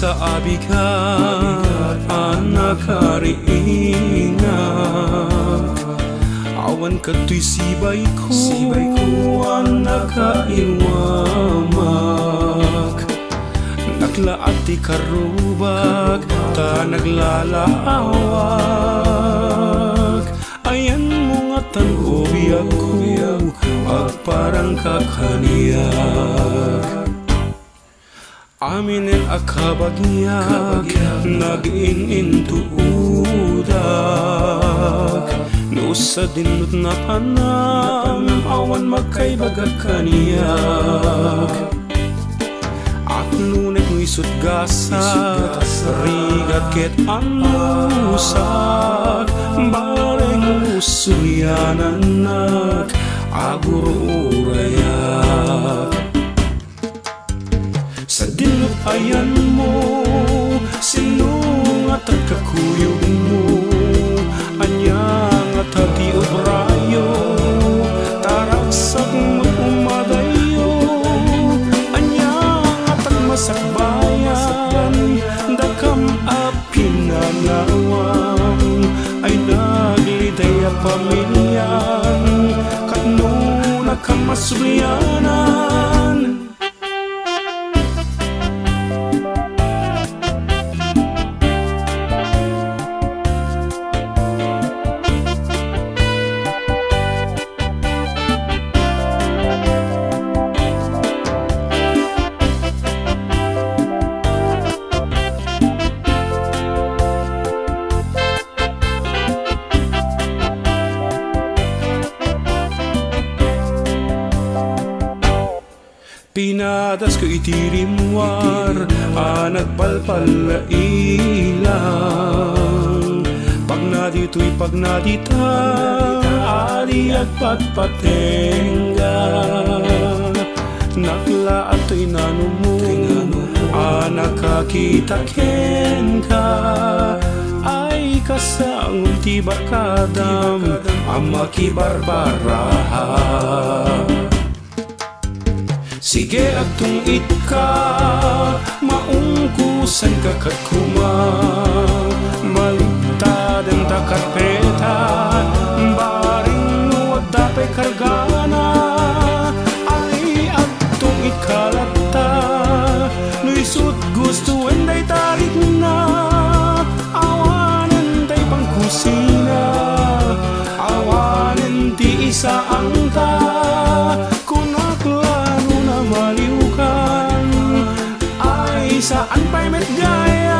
sa abigat anak kariingat awan kato'y sibay ko anak kaiwamak naglaat ti karubag ta naglalawak ayan mo nga tangobiyak ko at parang kakaniyak aminin akabagyak nag-in-intuudak no sa dinut na panam awan magkaibagat kaniyak at nunay mo isut gasak rigat ket anusak bareng usulyanan agururayak sa dinut ayan mo sinungat at kakuyog mo anyang at hati obrayo taragsak mo umadayo anyang at masakbayan dakam apinanawang ay nagliday a pamilyan katno nakamasubyanan pinadas ko itirimwar nagpalpal na ilang pag nadito'y pag nadita adi agpatpatenga nakla ato'y nanumo nakakita ken ka ay kasangul ti barkadam amakibarbaraha sige agtung itka maungkusan kakat kuma maligtadan takarpeta baring nuwag dapay kargana ay agtung ikalata nuisut gusto enday tarik na awanan tay pangkusina awanan ti isa ang ta saan pa'y met gaya